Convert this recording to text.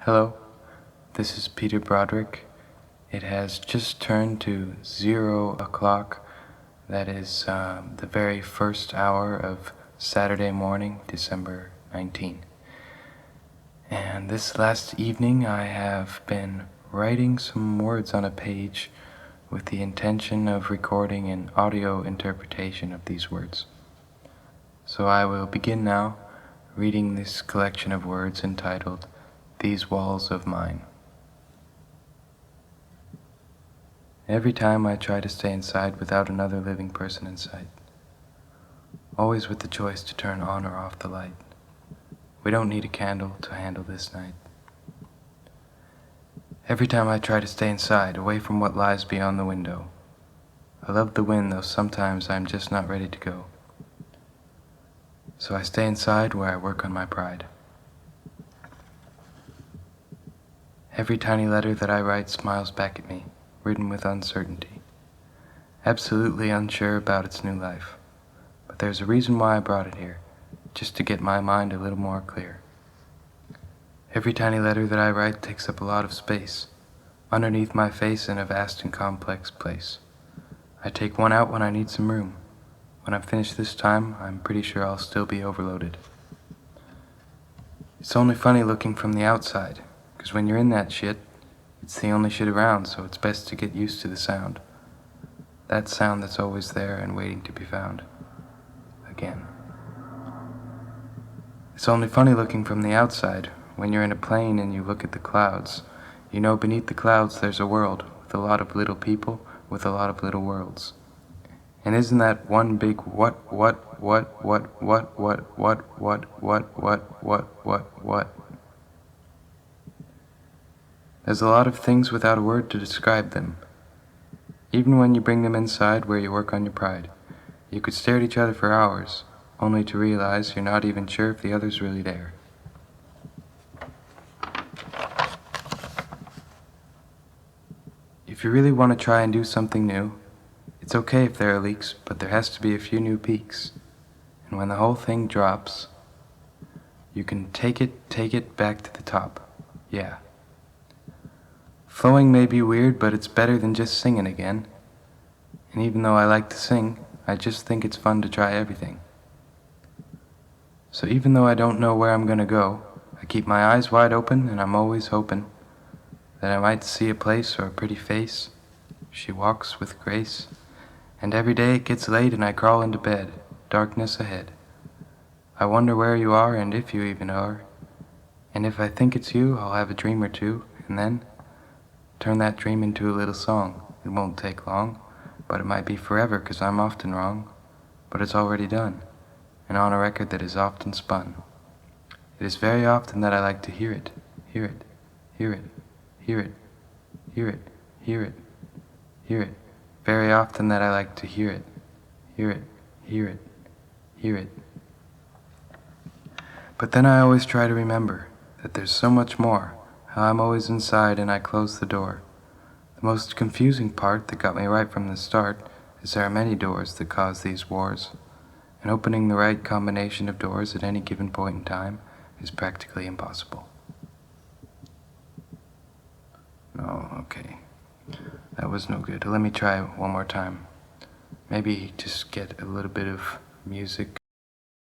Hello, this is Peter Broderick. It has just turned to 0 o'clock. That is the very first hour of Saturday morning, December 19. And this last evening I have been writing some words on a page with the intention of recording an audio interpretation of these words. So I will begin now reading this collection of words entitled These Walls of Mine. Every time I try to stay inside without another living person in sight, always with the choice to turn on or off the light. We don't need a candle to handle this night. Every time I try to stay inside, away from what lies beyond the window. I love the wind, though sometimes I'm just not ready to go. So I stay inside where I work on my pride. Every tiny letter that I write smiles back at me, written with uncertainty, absolutely unsure about its new life. But there's a reason why I brought it here, just to get my mind a little more clear. Every tiny letter that I write takes up a lot of space, underneath my face in a vast and complex place. I take one out when I need some room. When I'm finished this time, I'm pretty sure I'll still be overloaded. It's only funny looking from the outside, because when you're in that shit, it's the only shit around, so it's best to get used to the sound. That sound that's always there and waiting to be found. Again. It's only funny looking from the outside. When you're in a plane and you look at the clouds, you know beneath the clouds there's a world with a lot of little people with a lot of little worlds. And isn't that one big what? There's a lot of things without a word to describe them. Even when you bring them inside where you work on your pride, you could stare at each other for hours, only to realize you're not even sure if the other's really there. If you really want to try and do something new, it's okay if there are leaks, but there has to be a few new peaks. And when the whole thing drops, you can take it back to the top. Yeah. Flowing may be weird, but it's better than just singing again. And even though I like to sing, I just think it's fun to try everything. So even though I don't know where I'm gonna go, I keep my eyes wide open and I'm always hoping that I might see a place or a pretty face. She walks with grace. And every day it gets late and I crawl into bed, darkness ahead. I wonder where you are and if you even are. And if I think it's you, I'll have a dream or two, and then turn that dream into a little song. It won't take long, but it might be forever, 'cause I'm often wrong. But it's already done, and on a record that is often spun. It is very often that I like to hear it, hear it, hear it, hear it, hear it, hear it, hear it. Very often that I like to hear it, hear it, hear it, hear it. But then I always try to remember that there's so much more, how I'm always inside and I close the door. The most confusing part that got me right from the start is there are many doors that cause these wars, and opening the right combination of doors at any given point in time is practically impossible. No, okay. That was no good. Let me try one more time. Maybe just get a little bit of music.